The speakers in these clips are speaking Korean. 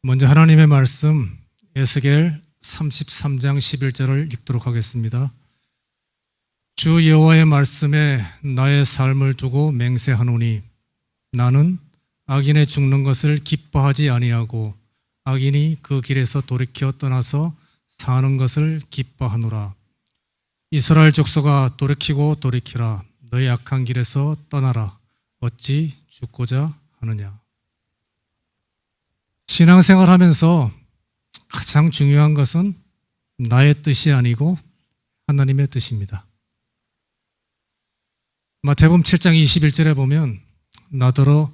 먼저 하나님의 말씀 에스겔 33장 11절을 읽도록 하겠습니다. 주 여호와의 말씀에 나의 삶을 두고 맹세하노니 나는 악인의 죽는 것을 기뻐하지 아니하고 악인이 그 길에서 돌이켜 떠나서 사는 것을 기뻐하노라. 이스라엘 족속아 돌이키고 돌이키라. 너의 악한 길에서 떠나라. 어찌 죽고자 하느냐. 신앙생활 하면서 가장 중요한 것은 나의 뜻이 아니고 하나님의 뜻입니다. 마태복음 7장 21절에 보면 나더러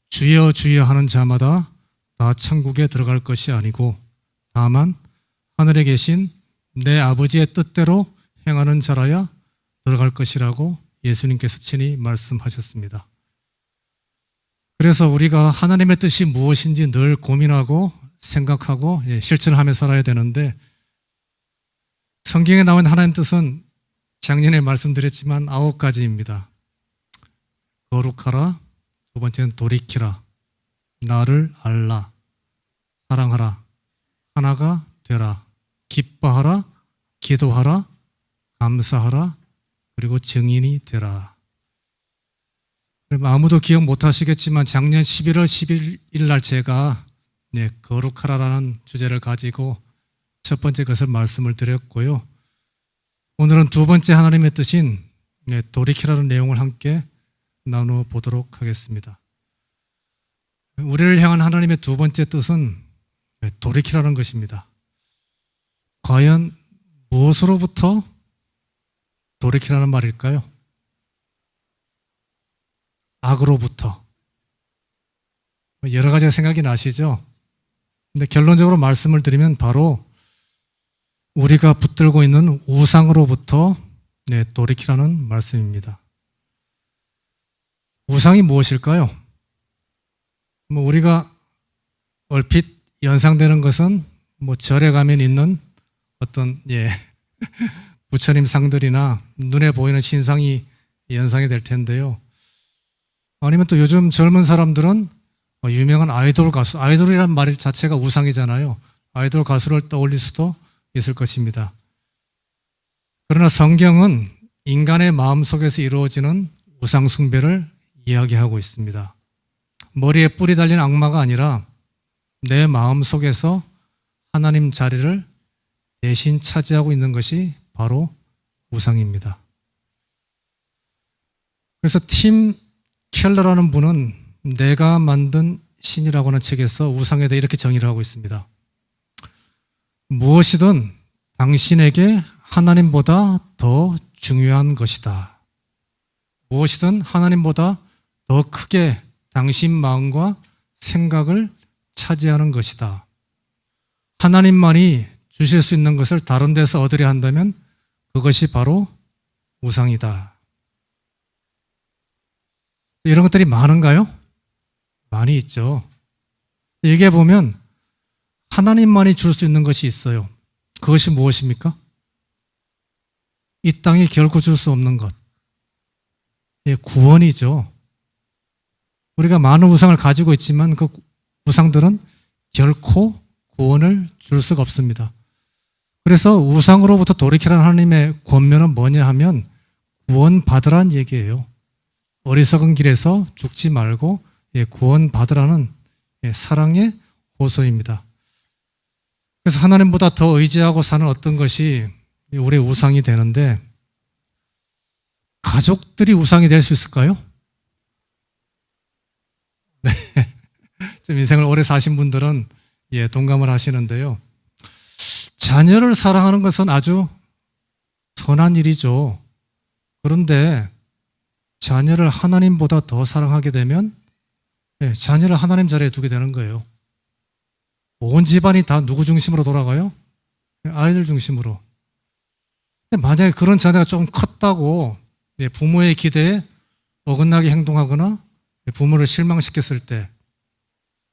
주여 주여 하는 자마다 다 천국에 들어갈 것이 아니고 다만 하늘에 계신 내 아버지의 뜻대로 행하는 자라야 들어갈 것이라고 예수님께서 친히 말씀하셨습니다. 그래서 우리가 하나님의 뜻이 무엇인지 늘 고민하고 생각하고 실천하며 살아야 되는데, 성경에 나온 하나님의 뜻은 작년에 말씀드렸지만 9가지입니다. 거룩하라, 두 번째는 돌이키라, 나를 알라, 사랑하라, 하나가 되라, 기뻐하라, 기도하라, 감사하라, 그리고 증인이 되라. 아무도 기억 못 하시겠지만 작년 11월 11일 날 제가 거룩하라라는 주제를 가지고 첫 번째 것을 말씀을 드렸고요. 오늘은 두 번째 하나님의 뜻인 돌이키라는 내용을 함께 나누어 보도록 하겠습니다. 우리를 향한 하나님의 두 번째 뜻은 돌이키라는 것입니다. 과연 무엇으로부터 돌이키라는 말일까요? 악으로부터. 여러 가지가 생각이 나시죠? 근데 결론적으로 말씀을 드리면 바로 우리가 붙들고 있는 우상으로부터 돌이키라는 말씀입니다. 우상이 무엇일까요? 우리가 얼핏 연상되는 것은 절에 가면 있는 어떤 부처님 상들이나 눈에 보이는 신상이 연상이 될 텐데요. 아니면 또 요즘 젊은 사람들은 유명한 아이돌 가수, 아이돌이라는 말 자체가 우상이잖아요. 아이돌 가수를 떠올릴 수도 있을 것입니다. 그러나 성경은 인간의 마음속에서 이루어지는 우상 숭배를 이야기하고 있습니다. 머리에 뿔이 달린 악마가 아니라 내 마음속에서 하나님 자리를 대신 차지하고 있는 것이 바로 우상입니다. 그래서 팀 켈러라는 분은 내가 만든 신이라고 하는 책에서 우상에 대해 이렇게 정의를 하고 있습니다. 무엇이든 당신에게 하나님보다 더 중요한 것이다. 무엇이든 하나님보다 더 크게 당신 마음과 생각을 차지하는 것이다. 하나님만이 주실 수 있는 것을 다른 데서 얻으려 한다면 그것이 바로 우상이다. 이런 것들이 많은가요? 많이 있죠. 여기에 보면 하나님만이 줄 수 있는 것이 있어요. 그것이 무엇입니까? 이 땅이 결코 줄 수 없는 것. 구원이죠. 우리가 많은 우상을 가지고 있지만 그 우상들은 결코 구원을 줄 수가 없습니다. 그래서 우상으로부터 돌이키라는 하나님의 권면은 뭐냐 하면 구원받으라는 얘기예요. 어리석은 길에서 죽지 말고 구원받으라는 사랑의 호소입니다. 그래서 하나님보다 더 의지하고 사는 어떤 것이 우리의 우상이 되는데, 가족들이 우상이 될 수 있을까요? 네. 좀 인생을 오래 사신 분들은 동감을 하시는데요. 자녀를 사랑하는 것은 아주 선한 일이죠. 그런데 자녀를 하나님보다 더 사랑하게 되면 자녀를 하나님 자리에 두게 되는 거예요. 온 집안이 다 누구 중심으로 돌아가요? 아이들 중심으로. 근데 만약에 그런 자녀가 좀 컸다고 부모의 기대에 어긋나게 행동하거나 부모를 실망시켰을 때,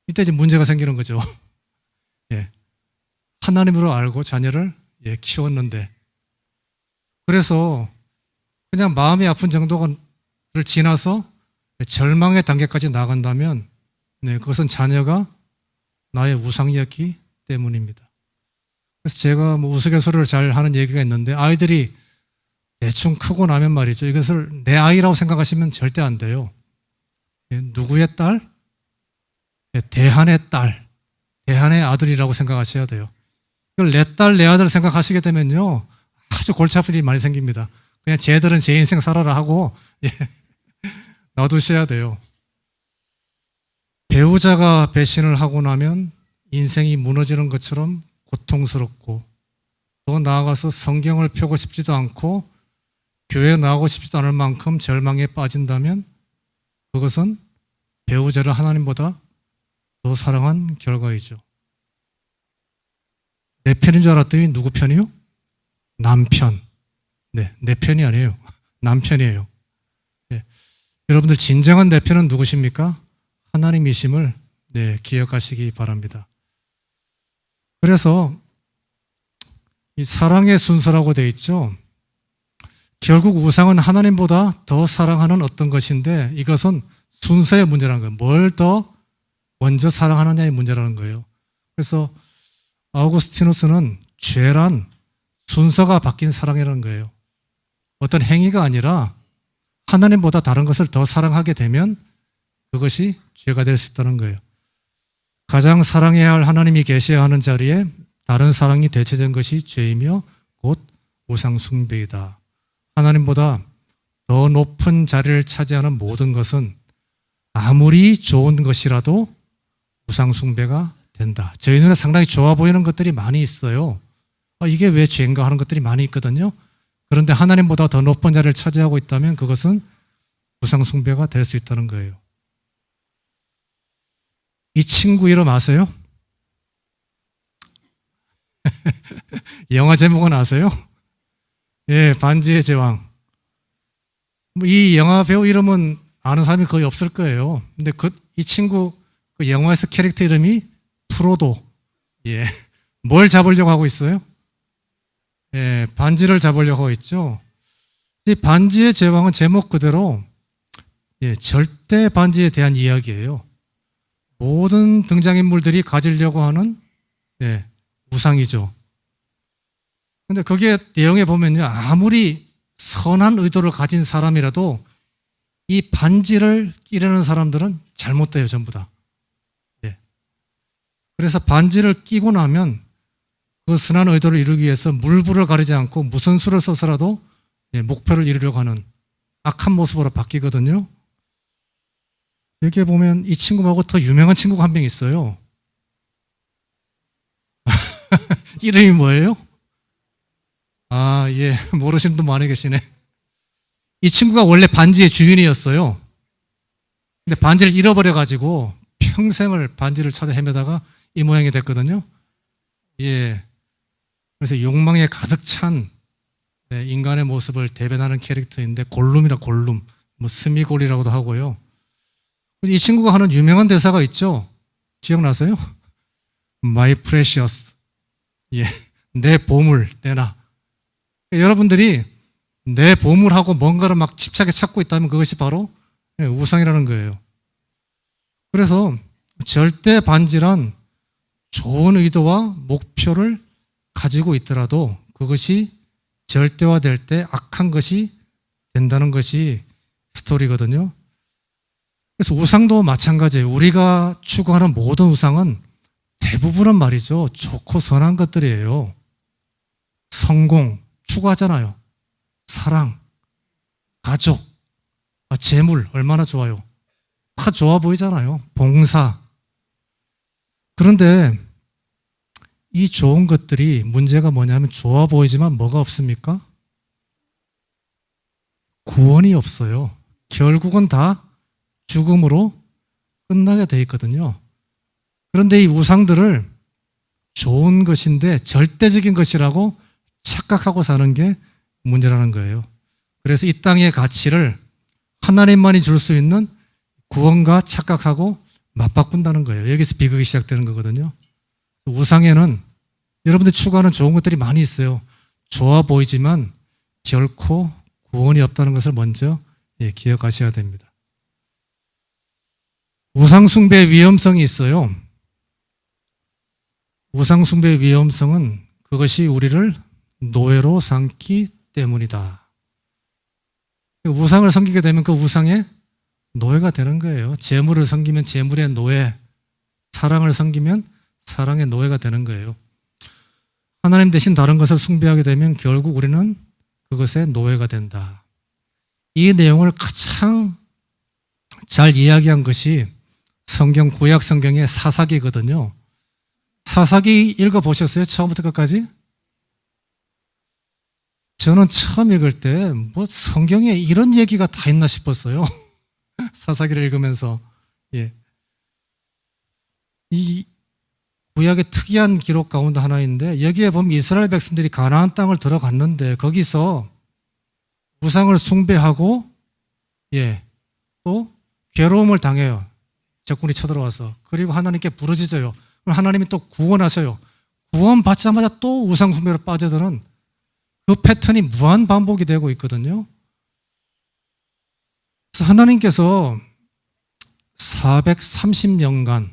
이때 이제 문제가 생기는 거죠. 하나님으로 알고 자녀를 키웠는데, 그래서 그냥 마음이 아픈 정도를 지나서 절망의 단계까지 나간다면 그것은 자녀가 나의 우상이었기 때문입니다. 그래서 제가 뭐 우스갯소리를 잘 하는 얘기가 있는데, 아이들이 대충 크고 나면 말이죠, 이것을 내 아이라고 생각하시면 절대 안 돼요. 누구의 딸? 대한의 딸, 대한의 아들이라고 생각하셔야 돼요. 이걸 내 딸, 내 아들 생각하시게 되면요, 아주 골치 아픈 일이 많이 생깁니다. 그냥 쟤들은 제 인생 살아라 하고 놔두셔야 돼요. 배우자가 배신을 하고 나면 인생이 무너지는 것처럼 고통스럽고, 더 나아가서 성경을 펴고 싶지도 않고 교회에 나가고 싶지도 않을 만큼 절망에 빠진다면 그것은 배우자를 하나님보다 더 사랑한 결과이죠. 내 편인 줄 알았더니 누구 편이요? 남편. 네, 내 편이 아니에요. 남편이에요. 네. 여러분들 진정한 내 편은 누구십니까? 하나님이심을 기억하시기 바랍니다. 그래서 이 사랑의 순서라고 되어 있죠. 결국 우상은 하나님보다 더 사랑하는 어떤 것인데, 이것은 순서의 문제라는 거예요. 뭘 더 먼저 사랑하느냐의 문제라는 거예요. 그래서 아우구스티누스는 죄란 순서가 바뀐 사랑이라는 거예요. 어떤 행위가 아니라 하나님보다 다른 것을 더 사랑하게 되면 그것이 죄가 될 수 있다는 거예요. 가장 사랑해야 할 하나님이 계셔야 하는 자리에 다른 사랑이 대체된 것이 죄이며 곧 우상 숭배이다. 하나님보다 더 높은 자리를 차지하는 모든 것은 아무리 좋은 것이라도 우상 숭배가 된다. 저희 눈에 상당히 좋아 보이는 것들이 많이 있어요. 이게 왜 죄인가 하는 것들이 많이 있거든요. 그런데 하나님보다 더 높은 자리를 차지하고 있다면 그것은 우상 숭배가 될 수 있다는 거예요. 이 친구 이름 아세요? 영화 제목은 아세요? 예, 반지의 제왕. 이 영화 배우 이름은 아는 사람이 거의 없을 거예요. 근데 이 친구 그 영화에서 캐릭터 이름이 프로도. 예, 뭘 잡으려고 하고 있어요? 예, 반지를 잡으려고 하고 있죠. 이 반지의 제왕은 제목 그대로 절대 반지에 대한 이야기예요. 모든 등장인물들이 가지려고 하는 우상이죠. 근데 거기에 내용에 보면요, 아무리 선한 의도를 가진 사람이라도 이 반지를 끼려는 사람들은 잘못돼요, 전부 다. 그래서 반지를 끼고 나면 그 선한 의도를 이루기 위해서 물불을 가리지 않고 무슨 수를 써서라도 목표를 이루려고 하는 악한 모습으로 바뀌거든요. 여기에 보면 이 친구 말고 더 유명한 친구가 한 명 있어요. 이름이 뭐예요? 예, 모르시는 분 많이 계시네. 이 친구가 원래 반지의 주인이었어요. 근데 반지를 잃어버려가지고 평생을 반지를 찾아 헤매다가 이 모양이 됐거든요. 예. 그래서 욕망에 가득 찬 인간의 모습을 대변하는 캐릭터인데, 골룸, 뭐 스미골이라고도 하고요. 이 친구가 하는 유명한 대사가 있죠. 기억나세요? My precious. 예. 내 보물, 내놔. 여러분들이 내 보물하고 뭔가를 막 집착에 찾고 있다면 그것이 바로 우상이라는 거예요. 그래서 절대 반지란 좋은 의도와 목표를 가지고 있더라도 그것이 절대화될 때 악한 것이 된다는 것이 스토리거든요. 그래서 우상도 마찬가지예요. 우리가 추구하는 모든 우상은 대부분은 말이죠, 좋고 선한 것들이에요. 성공 추구하잖아요. 사랑, 가족, 재물 얼마나 좋아요. 다 좋아 보이잖아요. 봉사. 그런데 이 좋은 것들이 문제가 뭐냐면, 좋아 보이지만 뭐가 없습니까? 구원이 없어요. 결국은 다 죽음으로 끝나게 돼 있거든요. 그런데 이 우상들을 좋은 것인데 절대적인 것이라고 착각하고 사는 게 문제라는 거예요. 그래서 이 땅의 가치를 하나님만이 줄 수 있는 구원과 착각하고 맞바꾼다는 거예요. 여기서 비극이 시작되는 거거든요. 우상에는 여러분들이 추구하는 좋은 것들이 많이 있어요. 좋아 보이지만 결코 구원이 없다는 것을 먼저 기억하셔야 됩니다. 우상 숭배의 위험성이 있어요. 우상숭배의 위험성은 그것이 우리를 노예로 삼기 때문이다. 우상을 섬기게 되면 그 우상의 노예가 되는 거예요. 재물을 섬기면 재물의 노예, 사랑을 섬기면 사랑의 노예가 되는 거예요. 하나님 대신 다른 것을 숭배하게 되면 결국 우리는 그것의 노예가 된다. 이 내용을 가장 잘 이야기한 것이 성경, 구약 성경의 사사기거든요. 사사기 읽어보셨어요? 처음부터 끝까지? 저는 처음 읽을 때 뭐 성경에 이런 얘기가 다 있나 싶었어요. 사사기를 읽으면서. 예. 이 구약의 특이한 기록 가운데 하나인데 여기에 보면 이스라엘 백성들이 가나안 땅을 들어갔는데 거기서 우상을 숭배하고 또 괴로움을 당해요. 적군이 쳐들어와서. 그리고 하나님께 부르짖어요. 그럼 하나님이 또 구원하셔요. 구원 받자마자 또 우상 숭배로 빠져드는 그 패턴이 무한 반복이 되고 있거든요. 그래서 하나님께서 430년간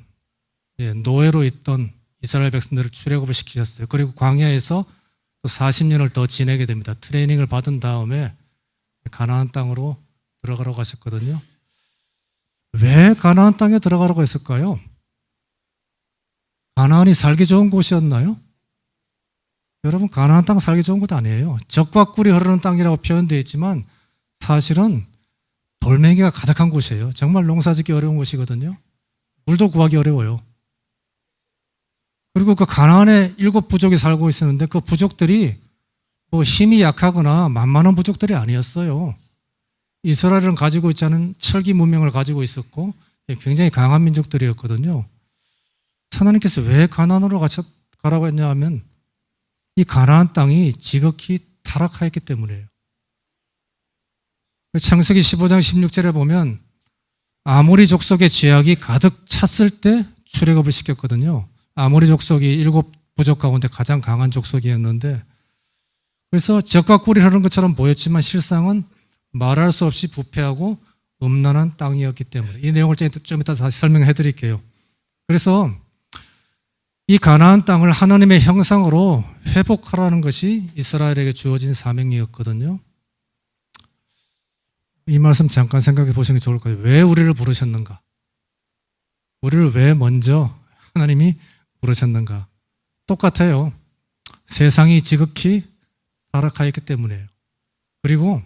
노예로 있던 이스라엘 백성들을 출애굽을 시키셨어요. 그리고 광야에서 또 40년을 더 지내게 됩니다. 트레이닝을 받은 다음에 가나안 땅으로 들어가라고 하셨거든요. 왜 가나안 땅에 들어가라고 했을까요? 가나안이 살기 좋은 곳이었나요? 여러분, 가나안 땅 살기 좋은 곳 아니에요. 젖과 꿀이 흐르는 땅이라고 표현되어 있지만 사실은 돌멩이가 가득한 곳이에요. 정말 농사짓기 어려운 곳이거든요. 물도 구하기 어려워요. 그리고 그 가나안에 7 부족이 살고 있었는데 그 부족들이 뭐 힘이 약하거나 만만한 부족들이 아니었어요. 이스라엘은 가지고 있지 않은 철기 문명을 가지고 있었고 굉장히 강한 민족들이었거든요. 하나님께서 왜 가나안으로 가라고 했냐 하면 이 가나안 땅이 지극히 타락하였기 때문이에요. 창세기 15장 16절에 보면 아모리 족속의 죄악이 가득 찼을 때 출애굽을 시켰거든요. 아모리 족속이 7 부족 가운데 가장 강한 족속이었는데 그래서 젖과 꿀이 흐르는 것처럼 보였지만 실상은 말할 수 없이 부패하고 음란한 땅이었기 때문에 이 내용을 좀 이따 다시 설명해 드릴게요. 그래서 이 가나안 땅을 하나님의 형상으로 회복하라는 것이 이스라엘에게 주어진 사명이었거든요. 이 말씀 잠깐 생각해 보시는 게 좋을 거예요. 왜 우리를 부르셨는가? 우리를 왜 먼저 하나님이 부르셨는가? 똑같아요. 세상이 지극히 타락하였기 때문이에요. 그리고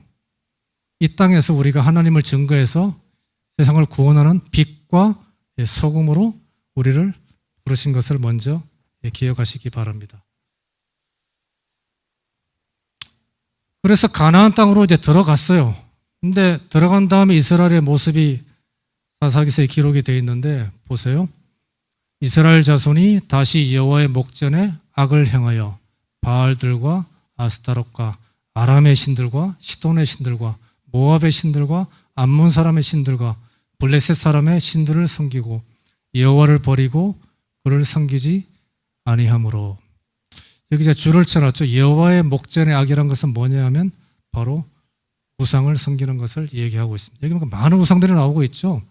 이 땅에서 우리가 하나님을 증거해서 세상을 구원하는 빛과 소금으로 우리를 부르신 것을 먼저 기억하시기 바랍니다. 그래서 가나안 땅으로 이제 들어갔어요. 근데 들어간 다음에 이스라엘의 모습이 사사기서에 기록이 되어 있는데 보세요. 이스라엘 자손이 다시 여호와의 목전에 악을 행하여 바알들과 아스타롯과 아람의 신들과 시돈의 신들과 모압의 신들과 암몬 사람의 신들과 블레셋 사람의 신들을 섬기고 여호와를 버리고 그를 섬기지 아니하므로. 여기 제가 줄을 쳐놨죠. 여호와의 목전의 악이란 것은 뭐냐 하면 바로 우상을 섬기는 것을 얘기하고 있습니다. 여기 보니까 많은 우상들이 나오고 있죠.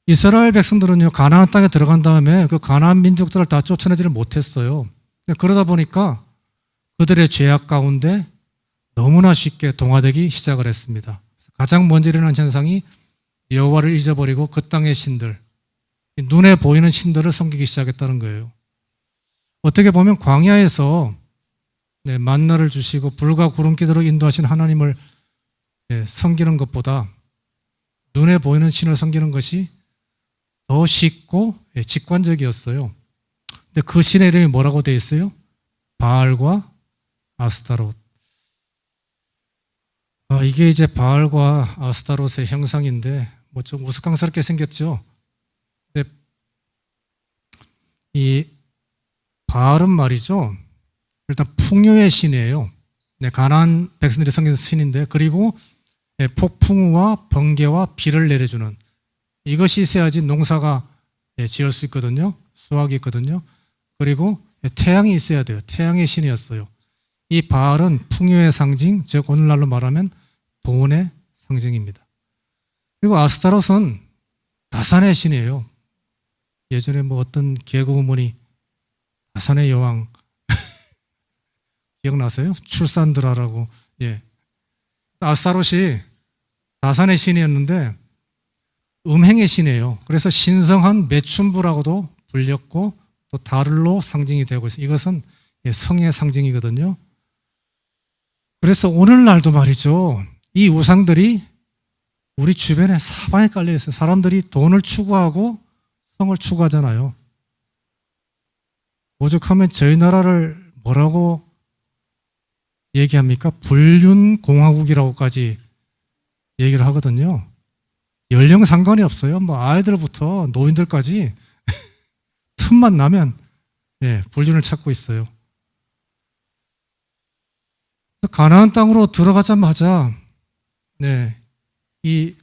이스라엘 백성들은요, 가나안 땅에 들어간 다음에 그 가나안 민족들을 다 쫓아내지를 못했어요. 그러다 보니까 그들의 죄악 가운데 너무나 쉽게 동화되기 시작을 했습니다. 가장 먼저 일어난 현상이 여호와를 잊어버리고 그 땅의 신들, 눈에 보이는 신들을 섬기기 시작했다는 거예요. 어떻게 보면 광야에서 만나를 주시고 불과 구름기대로 인도하신 하나님을 섬기는 것보다 눈에 보이는 신을 섬기는 것이 더 쉽고 직관적이었어요. 근데 그 신의 이름이 뭐라고 되어 있어요? 바알과 아스타롯. 이게 이제 바알과 아스타롯의 형상인데 뭐 좀 우스꽝스럽게 생겼죠. 근데 이 바알은 말이죠. 일단 풍요의 신이에요. 가나안 백성들이 섬기는 신인데 그리고 폭풍우와 번개와 비를 내려주는 이것이 있어야지 농사가 지을 수 있거든요. 수확이 있거든요. 그리고 태양이 있어야 돼요. 태양의 신이었어요. 이 바알은 풍요의 상징, 즉 오늘날로 말하면 돈의 상징입니다. 그리고 아스타롯은 다산의 신이에요. 예전에 뭐 어떤 개그우먼이 다산의 여왕 기억나세요? 출산드라라고. 예. 아스타롯이 다산의 신이었는데 음행의 신이에요. 그래서 신성한 매춘부라고도 불렸고 또 달로 상징이 되고 있어요. 이것은 성의 상징이거든요. 그래서 오늘날도 말이죠. 이 우상들이 우리 주변에 사방에 깔려 있어요. 사람들이 돈을 추구하고 성을 추구하잖아요. 오죽하면 저희 나라를 뭐라고 얘기합니까? 불륜공화국이라고까지 얘기를 하거든요. 연령 상관이 없어요. 뭐 아이들부터 노인들까지 틈만 나면 불륜을 찾고 있어요. 가나안 땅으로 들어가자마자 이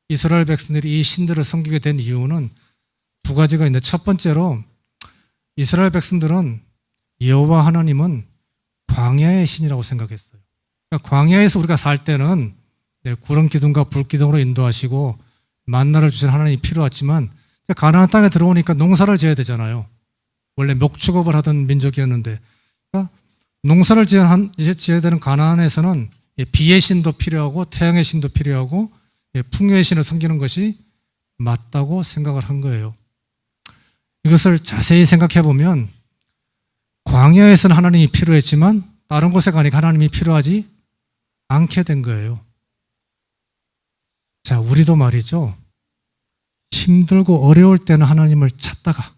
이스라엘 백성들이 이 신들을 섬기게 된 이유는 두 가지가 있는데, 첫 번째로 이스라엘 백성들은 여호와 하나님은 광야의 신이라고 생각했어요. 그러니까 광야에서 우리가 살 때는 구름 기둥과 불 기둥으로 인도하시고 만나를 주신 하나님이 필요했지만 가나안 땅에 들어오니까 농사를 지어야 되잖아요. 원래 목축업을 하던 민족이었는데, 그러니까 농사를 지어야 되는 가나안에서는 비의 신도 필요하고 태양의 신도 필요하고 풍요의 신을 섬기는 것이 맞다고 생각을 한 거예요. 이것을 자세히 생각해 보면 광야에서는 하나님이 필요했지만 다른 곳에 가니까 하나님이 필요하지 않게 된 거예요. 자, 우리도 말이죠. 힘들고 어려울 때는 하나님을 찾다가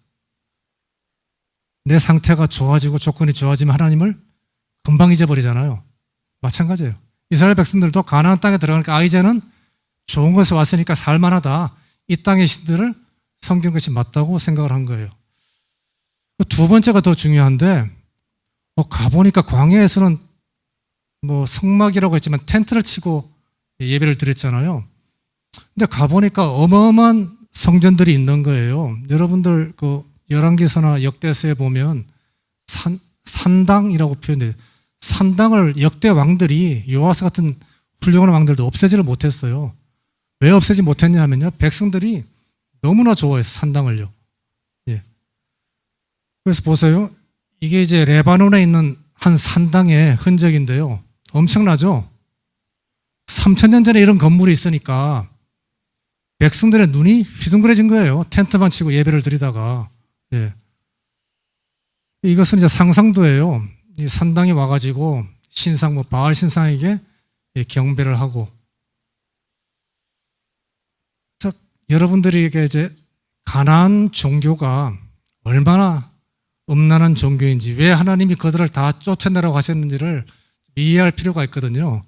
내 상태가 좋아지고 조건이 좋아지면 하나님을 금방 잊어버리잖아요. 마찬가지예요. 이스라엘 백성들도 가나안 땅에 들어가니까 이제는 좋은 곳에 왔으니까 살만하다. 이 땅의 신들을 섬기는 것이 맞다고 생각을 한 거예요. 두 번째가 더 중요한데, 가보니까 광야에서는 성막이라고 했지만 텐트를 치고 예배를 드렸잖아요. 근데 가보니까 어마어마한 성전들이 있는 거예요. 여러분들 열왕기서나 역대서에 보면 산당이라고 표현돼요. 산당을 역대 왕들이 요아스 같은 훌륭한 왕들도 없애지를 못했어요. 왜 없애지 못했냐 하면요. 백성들이 너무나 좋아해서 산당을요. 예. 그래서 보세요. 이게 이제 레바논에 있는 한 산당의 흔적인데요. 엄청나죠? 3000년 전에 이런 건물이 있으니까 백성들의 눈이 휘둥그레진 거예요. 텐트만 치고 예배를 드리다가. 예. 이것은 이제 상상도예요. 이 산당에 와가지고 신상, 바알 신상에게 경배를 하고. 그래서 여러분들에게 이제 가나안 종교가 얼마나 음란한 종교인지, 왜 하나님이 그들을 다 쫓아내라고 하셨는지를 이해할 필요가 있거든요.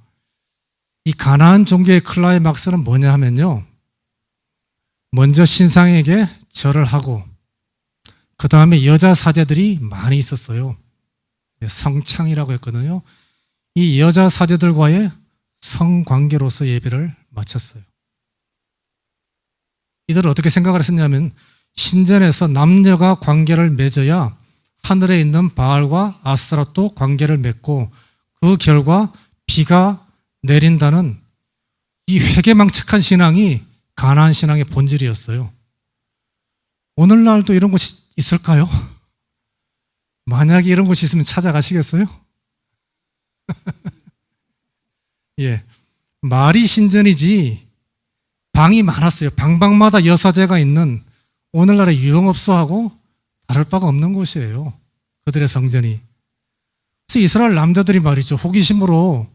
이 가나안 종교의 클라이막스는 뭐냐 하면요. 먼저 신상에게 절을 하고, 그 다음에 여자 사제들이 많이 있었어요. 성창이라고 했거든요. 이 여자 사제들과의 성관계로서 예배를 마쳤어요. 이들은 어떻게 생각을 했었냐면, 신전에서 남녀가 관계를 맺어야 하늘에 있는 바알과 아스타롯도 관계를 맺고 그 결과 비가 내린다는 이 회개망측한 신앙이 가나안 신앙의 본질이었어요. 오늘날도 이런 곳이 있을까요? 만약에 이런 곳이 있으면 찾아가시겠어요? 예, 말이 신전이지 방이 많았어요. 방방마다 여사제가 있는 오늘날의 유흥업소하고 다를 바가 없는 곳이에요. 그들의 성전이. 그래서 이스라엘 남자들이 말이죠. 호기심으로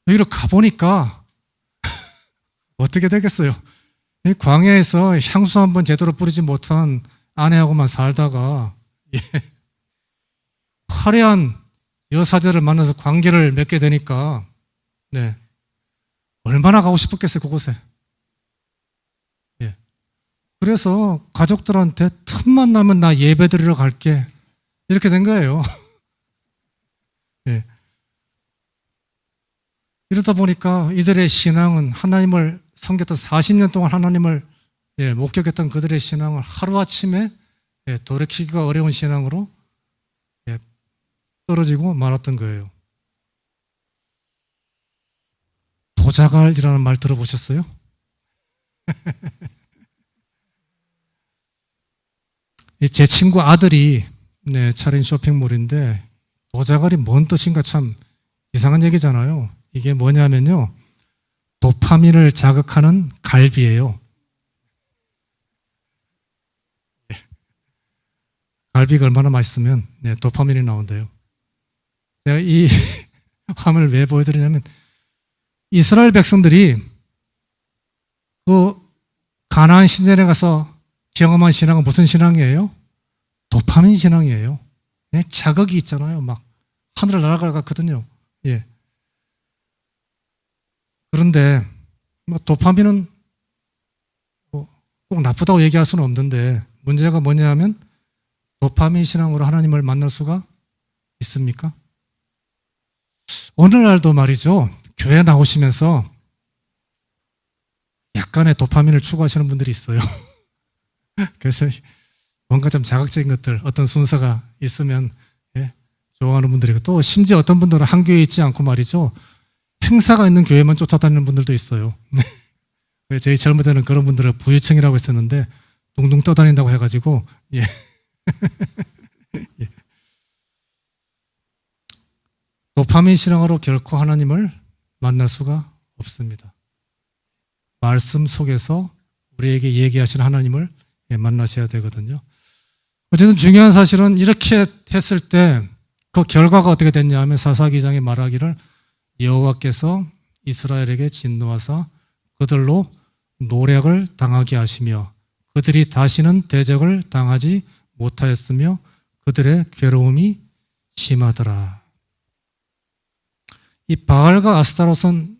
여기로 가보니까 어떻게 되겠어요? 광야에서 향수 한번 제대로 뿌리지 못한 아내하고만 살다가 화려한 여사제를 만나서 관계를 맺게 되니까 얼마나 가고 싶었겠어요, 그곳에. 그래서 가족들한테 틈만 나면 나 예배 드리러 갈게. 이렇게 된 거예요. 이러다 보니까 이들의 신앙은 하나님을 섬겼던 40년 동안 하나님을 목격했던 그들의 신앙을 하루아침에 돌이키기가 어려운 신앙으로 떨어지고 말았던 거예요. 도자갈이라는 말 들어보셨어요? 제 친구 아들이 네, 차린 쇼핑몰인데 도자갈이 뭔 뜻인가 참 이상한 얘기잖아요. 이게 뭐냐면요. 도파민을 자극하는 갈비예요. 갈비가 얼마나 맛있으면 네, 도파민이 나온대요. 제가 이 화면을 왜 보여드리냐면 이스라엘 백성들이 그 가나안 신전에 가서 경험한 신앙은 무슨 신앙이에요? 도파민 신앙이에요. 네, 자극이 있잖아요. 막 하늘을 날아가거든요. 예. 그런데 뭐 도파민은 꼭 나쁘다고 얘기할 수는 없는데 문제가 뭐냐 하면 도파민 신앙으로 하나님을 만날 수가 있습니까? 오늘날도 말이죠. 교회 나오시면서 약간의 도파민을 추구하시는 분들이 있어요. 그래서 뭔가 좀 자극적인 것들, 어떤 순서가 있으면 예, 좋아하는 분들이 있고 또 심지어 어떤 분들은 한 교회에 있지 않고 말이죠. 행사가 있는 교회만 쫓아다니는 분들도 있어요. 저희 젊을 때는 그런 분들을 부유층이라고 했었는데 둥둥 떠다닌다고 해가지고 예. 예. 도파민 신앙으로 결코 하나님을 만날 수가 없습니다. 말씀 속에서 우리에게 얘기하시는 하나님을 만나셔야 되거든요. 어쨌든 중요한 사실은 이렇게 했을 때 그 결과가 어떻게 됐냐 하면 사사기장에 말하기를 여호와께서 이스라엘에게 진노하사 그들로 노략을 당하게 하시며 그들이 다시는 대적을 당하지 못하였으며 그들의 괴로움이 심하더라. 이 바알과 아스타롯은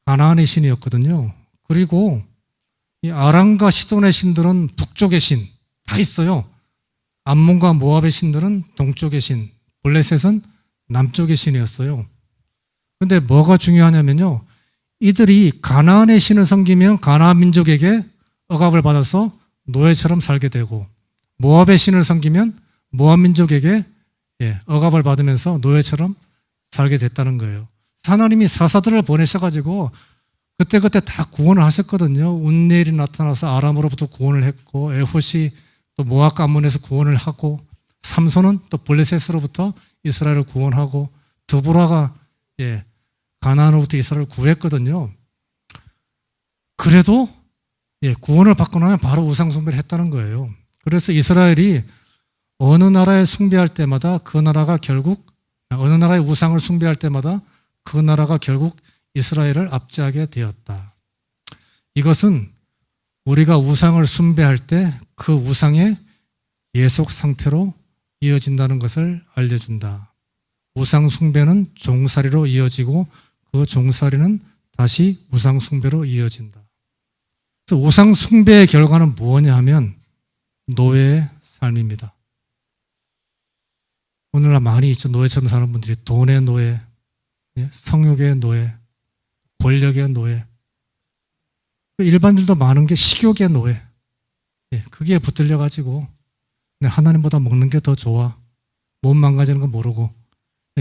가나안의 신이었거든요. 그리고 이 아람과 시돈의 신들은 북쪽의 신 다 있어요. 암몬과 모압의 신들은 동쪽의 신, 블레셋은 남쪽의 신이었어요. 그런데 뭐가 중요하냐면요. 이들이 가나안의 신을 섬기면 가나안 민족에게 억압을 받아서 노예처럼 살게 되고 모압의 신을 섬기면 모압 민족에게 억압을 받으면서 노예처럼 살게 됐다는 거예요. 하나님이 사사들을 보내셔가지고 그때그때 다 구원을 하셨거든요. 운니엘이 나타나서 아람으로부터 구원을 했고 에훗이 또 모압 가문에서 구원을 하고 삼손은 또 블레셋으로부터 이스라엘을 구원하고 드보라가 가나안으로부터 이스라엘을 구했거든요. 그래도 구원을 받고 나면 바로 우상 숭배를 했다는 거예요. 그래서 이스라엘이 어느 나라에 숭배할 때마다 그 나라가 결국 어느 나라의 우상을 숭배할 때마다 그 나라가 결국 이스라엘을 압제하게 되었다. 이것은 우리가 우상을 숭배할 때 그 우상의 예속 상태로 이어진다는 것을 알려준다. 우상 숭배는 종살이로 이어지고 그 종살이는 다시 우상 숭배로 이어진다. 그래서 우상 숭배의 결과는 무엇이냐 하면 노예의 삶입니다. 오늘날 많이 있죠. 노예처럼 사는 분들이 돈의 노예, 성욕의 노예, 권력의 노예. 일반인들도 많은 게 식욕의 노예. 그게 붙들려가지고 하나님보다 먹는 게 더 좋아. 몸 망가지는 거 모르고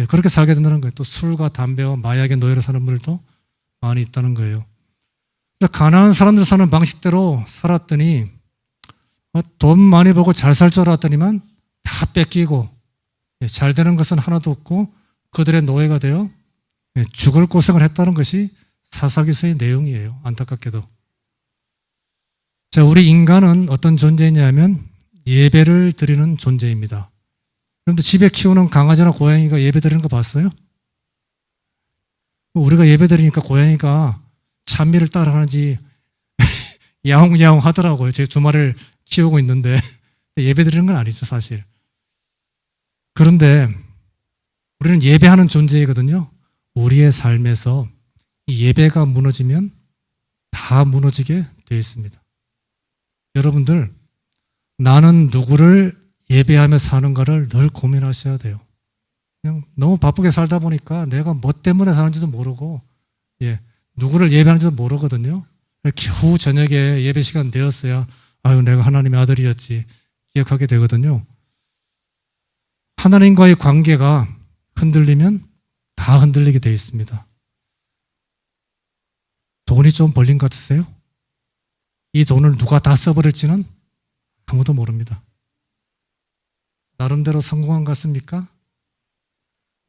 그렇게 살게 된다는 거예요. 또 술과 담배와 마약의 노예로 사는 분들도 많이 있다는 거예요. 가난한 사람들 사는 방식대로 살았더니 돈 많이 벌고 잘 살 줄 알았더니만 다 뺏기고 잘 되는 것은 하나도 없고 그들의 노예가 되어 죽을 고생을 했다는 것이 사사기서의 내용이에요. 안타깝게도. 자, 우리 인간은 어떤 존재냐면 예배를 드리는 존재입니다. 여러분들 집에 키우는 강아지나 고양이가 예배 드리는 거 봤어요? 우리가 예배 드리니까 고양이가 찬미를 따라하는지 야옹야옹 하더라고요. 제 두 마리를 키우고 있는데 예배 드리는 건 아니죠, 사실. 그런데 우리는 예배하는 존재이거든요. 우리의 삶에서 이 예배가 무너지면 다 무너지게 되어 있습니다. 여러분들, 나는 누구를 예배하며 사는가를 늘 고민하셔야 돼요. 그냥 너무 바쁘게 살다 보니까 내가 뭐 때문에 사는지도 모르고, 누구를 예배하는지도 모르거든요. 겨우 저녁에 예배 시간 되었어야, 아유, 내가 하나님의 아들이었지, 기억하게 되거든요. 하나님과의 관계가 흔들리면 다 흔들리게 되어 있습니다. 돈이 좀 벌린 것 같으세요? 이 돈을 누가 다 써버릴지는 아무도 모릅니다. 나름대로 성공한 것 같습니까?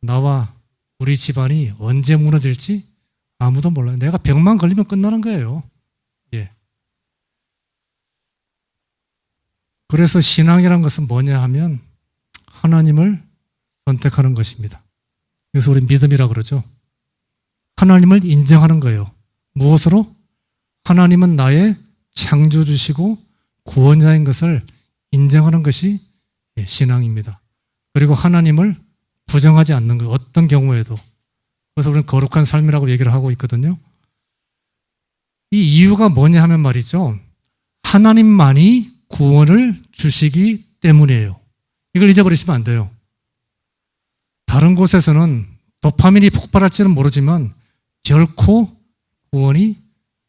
나와 우리 집안이 언제 무너질지 아무도 몰라요. 내가 병만 걸리면 끝나는 거예요. 예. 그래서 신앙이란 것은 뭐냐 하면 하나님을 선택하는 것입니다. 그래서 우리 믿음이라 그러죠. 하나님을 인정하는 거예요. 무엇으로? 하나님은 나의 창조주시고 구원자인 것을 인정하는 것이 신앙입니다. 그리고 하나님을 부정하지 않는 거예요. 어떤 경우에도. 그래서 우리는 거룩한 삶이라고 얘기를 하고 있거든요. 이 이유가 뭐냐 하면 말이죠. 하나님만이 구원을 주시기 때문이에요. 이걸 잊어버리시면 안 돼요. 다른 곳에서는 도파민이 폭발할지는 모르지만 결코 구원이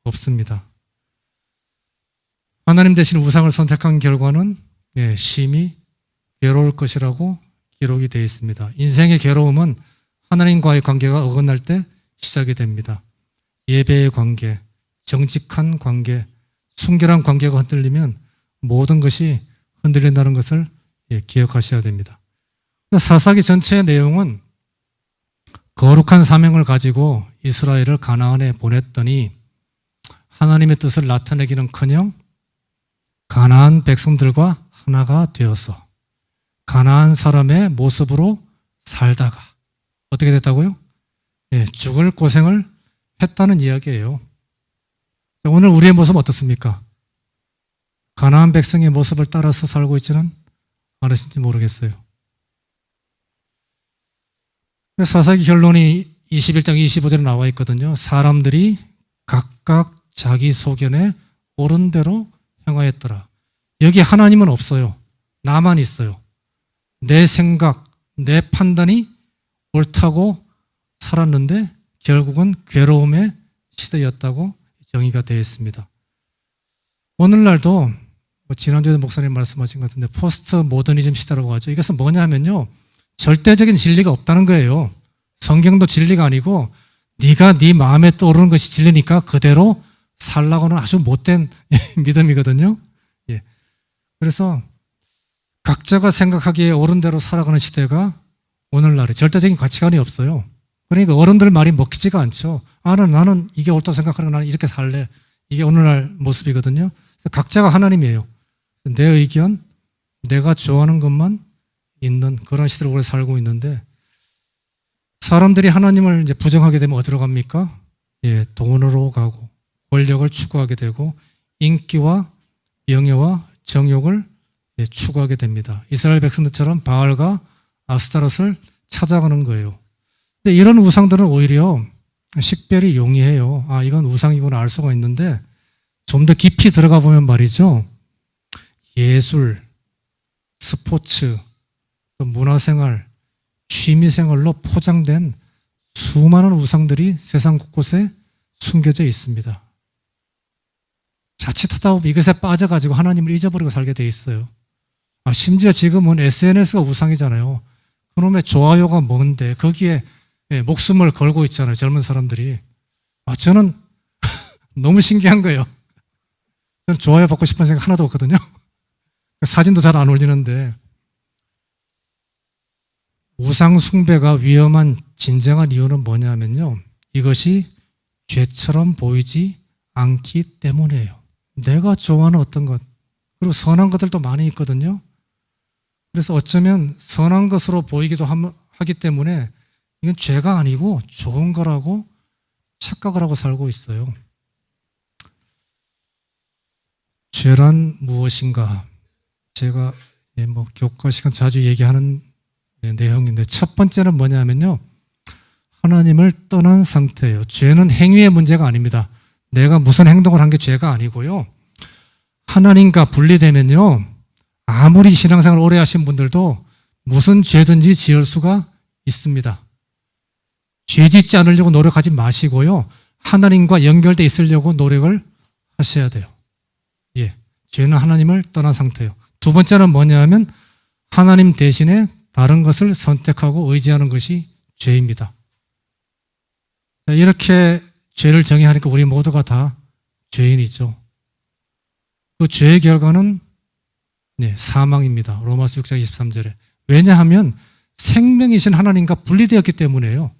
없습니다. 하나님 대신 우상을 선택한 결과는 심히 괴로울 것이라고 기록이 되어 있습니다. 인생의 괴로움은 하나님과의 관계가 어긋날 때 시작이 됩니다. 예배의 관계, 정직한 관계, 순결한 관계가 흔들리면 모든 것이 흔들린다는 것을 기억하셔야 됩니다. 사사기 전체의 내용은 거룩한 사명을 가지고 이스라엘을 가나안에 보냈더니 하나님의 뜻을 나타내기는커녕 가나안 백성들과 하나가 되어서 가나안 사람의 모습으로 살다가 어떻게 됐다고요? 죽을 고생을 했다는 이야기예요. 오늘 우리의 모습은 어떻습니까? 가나안 백성의 모습을 따라서 살고 있지는 않으신지 모르겠어요. 사사기 결론이 21장 25절에 나와 있거든요. 사람들이 각각 자기 소견에 옳은 대로 행하였더라. 여기 하나님은 없어요. 나만 있어요. 내 생각, 내 판단이 옳다고 살았는데 결국은 괴로움의 시대였다고 정의가 되어 있습니다. 오늘날도 지난주에 목사님 말씀하신 것 같은데 포스트 모더니즘 시대라고 하죠. 이것은 뭐냐 하면요. 절대적인 진리가 없다는 거예요. 성경도 진리가 아니고 네가 네 마음에 떠오르는 것이 진리니까 그대로 살라고는 아주 못된 믿음이거든요. 예. 그래서 각자가 생각하기에 옳은 대로 살아가는 시대가 오늘날에 절대적인 가치관이 없어요. 그러니까 어른들 말이 먹히지가 않죠. 나는 이게 옳다고 생각하는 나는 이렇게 살래. 이게 오늘날 모습이거든요. 그래서 각자가 하나님이에요. 내 의견, 내가 좋아하는 것만 있는 그런 시대를 오래 살고 있는데 사람들이 하나님을 이제 부정하게 되면 어디로 갑니까? 돈으로 가고 권력을 추구하게 되고 인기와 명예와 정욕을 추구하게 됩니다. 이스라엘 백성들처럼 바알과 아스타롯을 찾아가는 거예요. 근데 이런 우상들은 오히려 식별이 용이해요. 이건 우상이구나 알 수가 있는데 좀 더 깊이 들어가 보면 말이죠. 예술, 스포츠, 문화생활, 취미생활로 포장된 수많은 우상들이 세상 곳곳에 숨겨져 있습니다. 자칫하다 보면 이것에 빠져가지고 하나님을 잊어버리고 살게 돼 있어요. 심지어 지금은 SNS가 우상이잖아요. 그놈의 좋아요가 뭔데 거기에 목숨을 걸고 있잖아요. 젊은 사람들이. 저는 너무 신기한 거예요. 저는 좋아요 받고 싶은 생각 하나도 없거든요. 사진도 잘 안 올리는데 우상 숭배가 위험한 진정한 이유는 뭐냐면요. 이것이 죄처럼 보이지 않기 때문이에요. 내가 좋아하는 어떤 것 그리고 선한 것들도 많이 있거든요. 그래서 어쩌면 선한 것으로 보이기도 하기 때문에 이건 죄가 아니고 좋은 거라고 착각을 하고 살고 있어요. 죄란 무엇인가? 제가 교과 시간 자주 얘기하는 내용인데 첫 번째는 뭐냐면요. 하나님을 떠난 상태예요. 죄는 행위의 문제가 아닙니다. 내가 무슨 행동을 한 게 죄가 아니고요. 하나님과 분리되면요. 아무리 신앙생활 오래 하신 분들도 무슨 죄든지 지을 수가 있습니다. 죄 짓지 않으려고 노력하지 마시고요. 하나님과 연결되어 있으려고 노력을 하셔야 돼요. 죄는 하나님을 떠난 상태예요. 두 번째는 뭐냐 하면 하나님 대신에 다른 것을 선택하고 의지하는 것이 죄입니다. 이렇게 죄를 정의하니까 우리 모두가 다 죄인이죠. 그 죄의 결과는 사망입니다. 로마서 6장 23절에 왜냐하면 생명이신 하나님과 분리되었기 때문에요.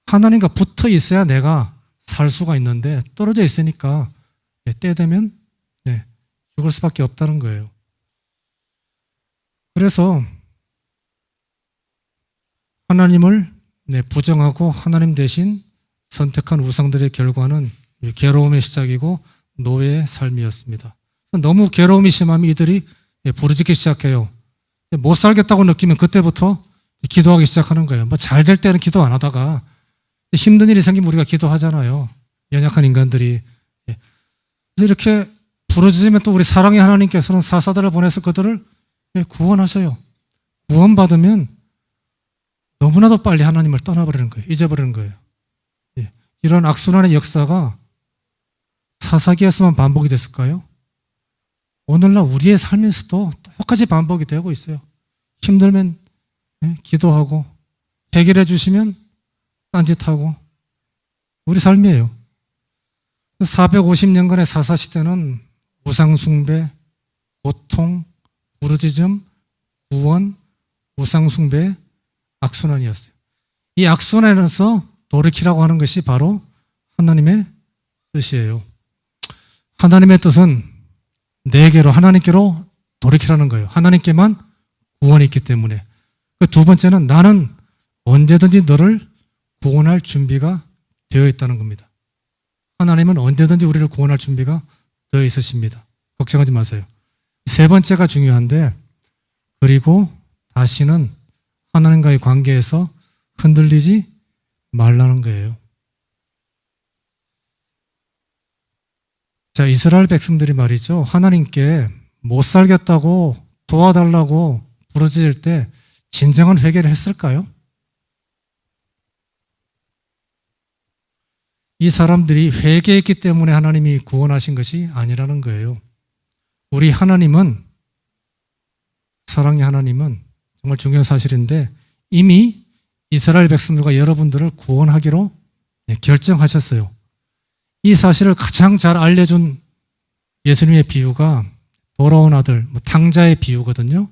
하나님과 붙어 있어야 내가 살 수가 있는데 떨어져 있으니까 때 되면 죽을 수밖에 없다는 거예요. 그래서 하나님을 부정하고 하나님 대신 선택한 우상들의 결과는 괴로움의 시작이고 노예의 삶이었습니다. 너무 괴로움이 심하면 이들이 부르짖기 시작해요. 못 살겠다고 느끼면 그때부터 기도하기 시작하는 거예요. 뭐 잘 될 때는 기도 안 하다가 힘든 일이 생기면 우리가 기도하잖아요. 연약한 인간들이. 그래서 이렇게 부르짖으면 또 우리 사랑의 하나님께서는 사사들을 보내서 그들을 구원하셔요. 구원받으면 너무나도 빨리 하나님을 떠나버리는 거예요. 잊어버리는 거예요. 이런 악순환의 역사가 사사기에서만 반복이 됐을까요? 오늘날 우리의 삶에서도 똑같이 반복이 되고 있어요. 힘들면 기도하고 해결해 주시면 딴짓하고 우리 삶이에요. 450년간의 사사시대는 우상숭배, 고통, 부르짖음, 구원, 우상숭배의 악순환이었어요. 이 악순환에서 돌이키라고 하는 것이 바로 하나님의 뜻이에요. 하나님의 뜻은 내게로 하나님께로 돌이키라는 거예요. 하나님께만 구원이 있기 때문에. 그 두 번째는 나는 언제든지 너를 구원할 준비가 되어 있다는 겁니다. 하나님은 언제든지 우리를 구원할 준비가 되어 있으십니다. 걱정하지 마세요. 세 번째가 중요한데 그리고 다시는 하나님과의 관계에서 흔들리지 말라는 거예요. 자, 이스라엘 백성들이 말이죠. 하나님께 못 살겠다고 도와달라고 부르짖을 때 진정한 회개를 했을까요? 이 사람들이 회개했기 때문에 하나님이 구원하신 것이 아니라는 거예요. 우리 하나님은, 사랑의 하나님은 정말 중요한 사실인데 이미 이스라엘 백성들과 여러분들을 구원하기로 결정하셨어요. 이 사실을 가장 잘 알려준 예수님의 비유가 돌아온 아들, 탕자의 비유거든요.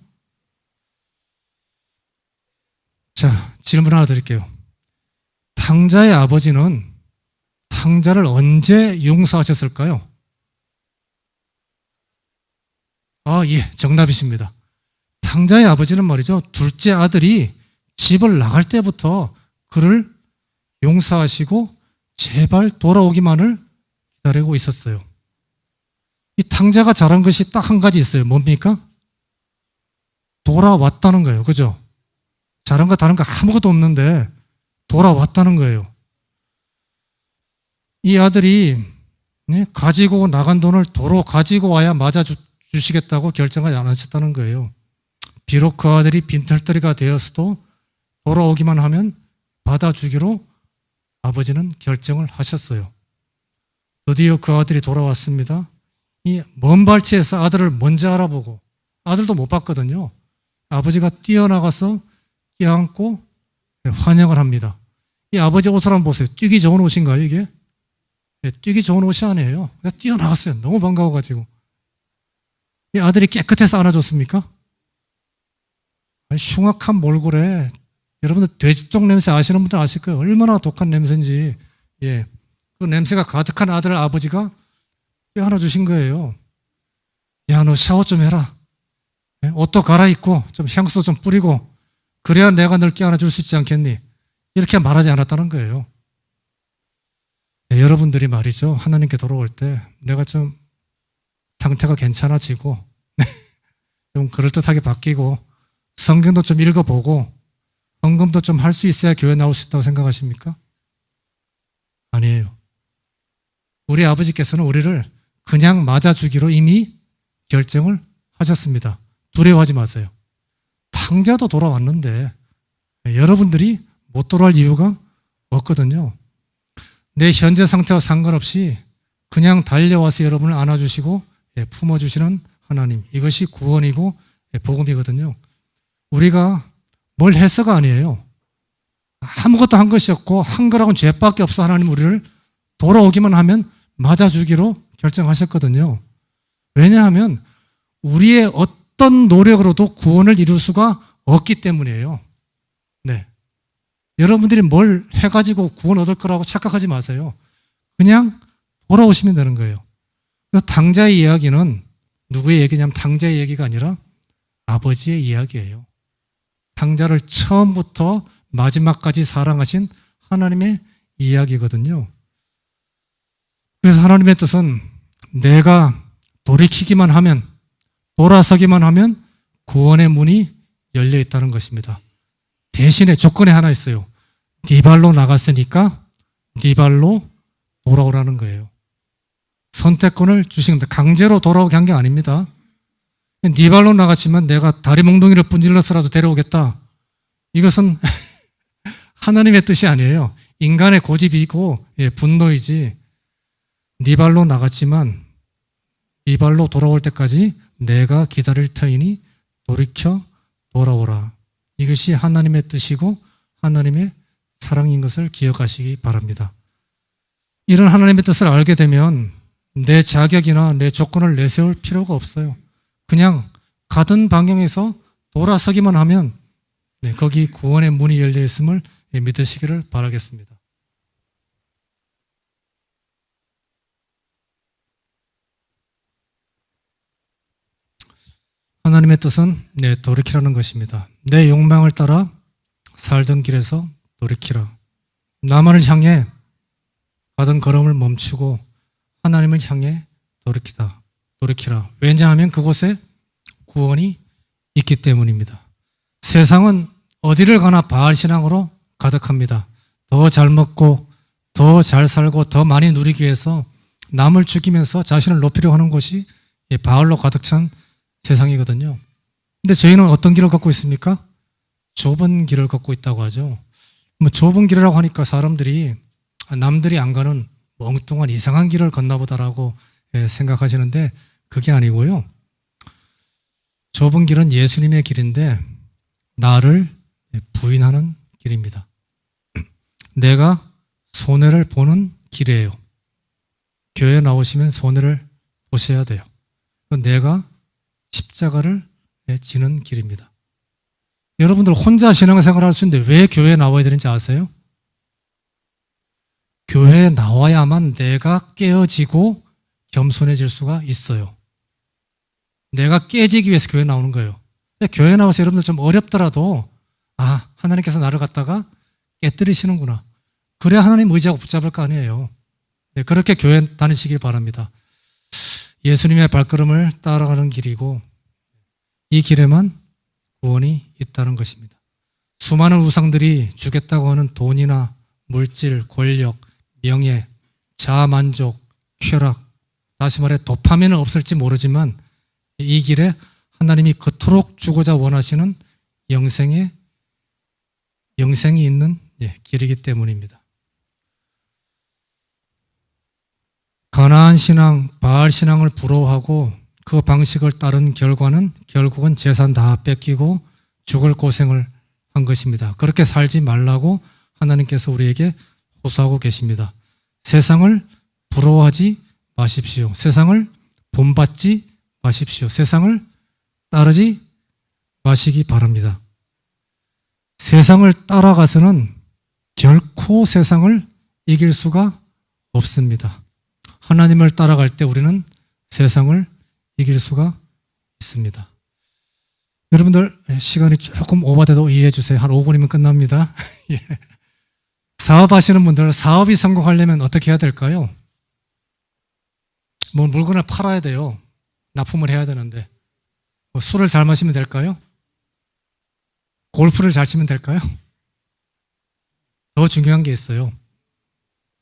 자, 질문 하나 드릴게요. 탕자의 아버지는 탕자를 언제 용서하셨을까요? 예, 정답이십니다. 탕자의 아버지는 말이죠. 둘째 아들이 집을 나갈 때부터 그를 용서하시고 제발 돌아오기만을 기다리고 있었어요. 이 탕자가 잘한 것이 딱 한 가지 있어요. 뭡니까? 돌아왔다는 거예요. 그죠? 잘한 거 다른 거 아무것도 없는데 돌아왔다는 거예요. 이 아들이 가지고 나간 돈을 도로 가지고 와야 맞아주시겠다고 결정하지 않으셨다는 거예요. 비록 그 아들이 빈털터리가 되었어도 돌아오기만 하면 받아주기로 아버지는 결정을 하셨어요. 드디어 그 아들이 돌아왔습니다. 이 먼 발치에서 아들을 먼저 알아보고, 아들도 못 봤거든요. 아버지가 뛰어나가서 껴안고 환영을 합니다. 이 아버지 옷을 한번 보세요. 뛰기 좋은 옷인가요, 이게? 뛰기 좋은 옷이 아니에요. 그냥 뛰어나갔어요. 너무 반가워가지고. 이 아들이 깨끗해서 안아줬습니까? 흉악한 몰골에, 여러분들 돼지똥 냄새 아시는 분들 아실 거예요. 얼마나 독한 냄새인지. 그 냄새가 가득한 아들을 아버지가 껴안아 주신 거예요. 야, 너 샤워 좀 해라. 옷도 갈아입고 좀 향수 좀 뿌리고 그래야 내가 널 껴안아 줄 수 있지 않겠니? 이렇게 말하지 않았다는 거예요. 여러분들이 말이죠. 하나님께 돌아올 때 내가 좀 상태가 괜찮아지고 좀 그럴듯하게 바뀌고 성경도 좀 읽어보고 헌금도 좀 할 수 있어야 교회 나올 수 있다고 생각하십니까? 아니에요. 우리 아버지께서는 우리를 그냥 맞아주기로 이미 결정을 하셨습니다. 두려워하지 마세요. 탕자도 돌아왔는데 여러분들이 못 돌아올 이유가 없거든요. 내 현재 상태와 상관없이 그냥 달려와서 여러분을 안아주시고 품어주시는 하나님. 이것이 구원이고 복음이거든요. 우리가 뭘 해서가 아니에요. 아무것도 한 것이 없고 한 거라고는 죄밖에 없어. 하나님 우리를 돌아오기만 하면 맞아주기로 결정하셨거든요. 왜냐하면 우리의 어떤 노력으로도 구원을 이룰 수가 없기 때문이에요. 네. 여러분들이 뭘 해가지고 구원 얻을 거라고 착각하지 마세요. 그냥 돌아오시면 되는 거예요. 그래서 탕자의 이야기는 누구의 얘기냐면 탕자의 얘기가 아니라 아버지의 이야기예요. 탕자를 처음부터 마지막까지 사랑하신 하나님의 이야기거든요. 그래서 하나님의 뜻은 내가 돌이키기만 하면, 돌아서기만 하면 구원의 문이 열려 있다는 것입니다. 대신에 조건이 하나 있어요. 네 발로 나갔으니까 네 발로 돌아오라는 거예요. 선택권을 주신 겁니다. 강제로 돌아오게 한 게 아닙니다. 네 발로 나갔지만 내가 다리 몽둥이를 분질러서라도 데려오겠다. 이것은 하나님의 뜻이 아니에요. 인간의 고집이고 분노이지. 네 발로 나갔지만 네 발로 돌아올 때까지 내가 기다릴 터이니 돌이켜 돌아오라. 이것이 하나님의 뜻이고 하나님의 사랑인 것을 기억하시기 바랍니다. 이런 하나님의 뜻을 알게 되면 내 자격이나 내 조건을 내세울 필요가 없어요. 그냥 가던 방향에서 돌아서기만 하면 거기 구원의 문이 열려 있음을 믿으시기를 바라겠습니다. 하나님의 뜻은 돌이키라는 것입니다. 내 욕망을 따라 살던 길에서 돌이키라. 나만을 향해 가던 걸음을 멈추고 하나님을 향해 돌이키라. 왜냐하면 그곳에 구원이 있기 때문입니다. 세상은 어디를 가나 바알 신앙으로 가득합니다. 더 잘 먹고 더 잘 살고 더 많이 누리기 위해서 남을 죽이면서 자신을 높이려고 하는 것이 바알로 가득 찬 세상이거든요. 근데 저희는 어떤 길을 걷고 있습니까? 좁은 길을 걷고 있다고 하죠. 좁은 길이라고 하니까 사람들이 남들이 안 가는 멍뚱한 이상한 길을 걷나 보다라고 생각하시는데 그게 아니고요. 좁은 길은 예수님의 길인데 나를 부인하는 길입니다. 내가 손해를 보는 길이에요. 교회 나오시면 손해를 보셔야 돼요. 내가 십자가를 지는 길입니다. 여러분들 혼자 신앙생활을 할 수 있는데 왜 교회에 나와야 되는지 아세요? 교회에 나와야만 내가 깨어지고 겸손해질 수가 있어요. 내가 깨지기 위해서 교회에 나오는 거예요. 근데 교회에 나와서 여러분들 좀 어렵더라도 하나님께서 나를 갖다가 깨뜨리시는구나. 그래야 하나님 의지하고 붙잡을 거 아니에요. 그렇게 교회 다니시길 바랍니다. 예수님의 발걸음을 따라가는 길이고 이 길에만 구원이 있다는 것입니다. 수많은 우상들이 주겠다고 하는 돈이나 물질, 권력, 명예, 자아만족, 쾌락, 다시 말해 도파민은 없을지 모르지만 이 길에 하나님이 그토록 주고자 원하시는 영생이 있는 길이기 때문입니다. 가나안 신앙, 바알 신앙을 부러워하고 그 방식을 따른 결과는 결국은 재산 다 뺏기고 죽을 고생을 한 것입니다. 그렇게 살지 말라고 하나님께서 우리에게 호소하고 계십니다. 세상을 부러워하지 마십시오. 세상을 본받지 마십시오. 세상을 따르지 마시기 바랍니다. 세상을 따라가서는 결코 세상을 이길 수가 없습니다. 하나님을 따라갈 때 우리는 세상을 이길 수가 있습니다. 여러분들 시간이 조금 오버돼도 이해해 주세요. 한 5분이면 끝납니다. 예. 사업하시는 분들 사업이 성공하려면 어떻게 해야 될까요? 물건을 팔아야 돼요. 납품을 해야 되는데 술을 잘 마시면 될까요? 골프를 잘 치면 될까요? 더 중요한 게 있어요.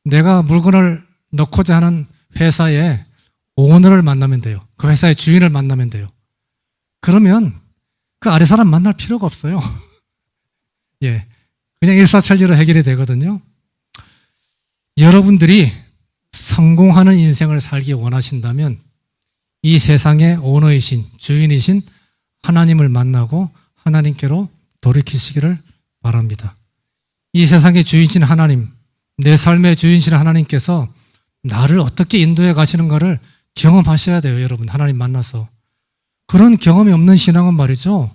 내가 물건을 넣고자 하는 회사의 오너를 만나면 돼요. 그 회사의 주인을 만나면 돼요. 그러면 그 아래 사람 만날 필요가 없어요. 예, 그냥 일사천리로 해결이 되거든요. 여러분들이 성공하는 인생을 살기 원하신다면 이 세상의 오너이신 주인이신 하나님을 만나고 하나님께로 돌이키시기를 바랍니다. 이 세상의 주인이신 하나님, 내 삶의 주인이신 하나님께서 나를 어떻게 인도해 가시는가를 경험하셔야 돼요. 여러분, 하나님 만나서. 그런 경험이 없는 신앙은 말이죠,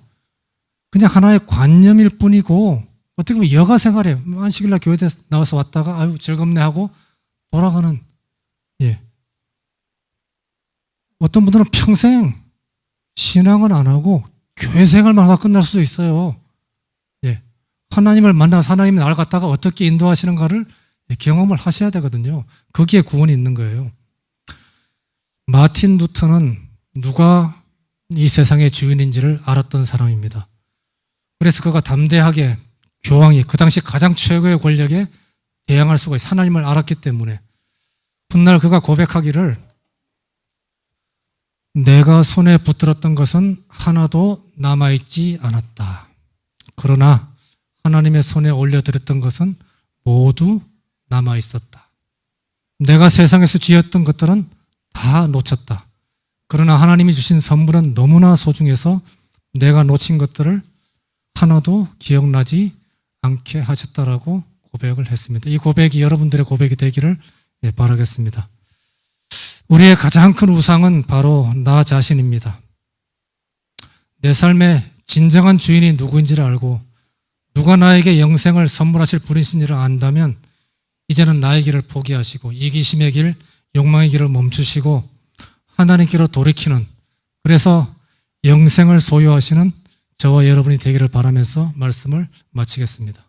그냥 하나의 관념일 뿐이고 어떻게 보면 여가 생활에 안식일날 교회 나와서 왔다가 아유 즐겁네 하고 돌아가는 예. 어떤 분들은 평생 신앙은 안 하고 교회 생활만 하다 끝날 수도 있어요. 예. 하나님을 만나서 하나님이 나를 갖다가 어떻게 인도하시는가를 경험을 하셔야 되거든요. 거기에 구원이 있는 거예요. 마틴 루터는 누가 이 세상의 주인인지를 알았던 사람입니다. 그래서 그가 담대하게 교황이 그 당시 가장 최고의 권력에 대항할 수가 있어요. 하나님을 알았기 때문에. 훗날 그가 고백하기를 내가 손에 붙들었던 것은 하나도 남아있지 않았다. 그러나 하나님의 손에 올려드렸던 것은 모두 남아있었다. 내가 세상에서 쥐었던 것들은 다 놓쳤다. 그러나 하나님이 주신 선물은 너무나 소중해서 내가 놓친 것들을 하나도 기억나지 않게 하셨다라고 고백을 했습니다. 이 고백이 여러분들의 고백이 되기를 바라겠습니다. 우리의 가장 큰 우상은 바로 나 자신입니다. 내 삶의 진정한 주인이 누구인지를 알고 누가 나에게 영생을 선물하실 분이신지를 안다면 이제는 나의 길을 포기하시고 이기심의 길, 욕망의 길을 멈추시고 하나님께로 돌이키는, 그래서 영생을 소유하시는 저와 여러분이 되기를 바라면서 말씀을 마치겠습니다.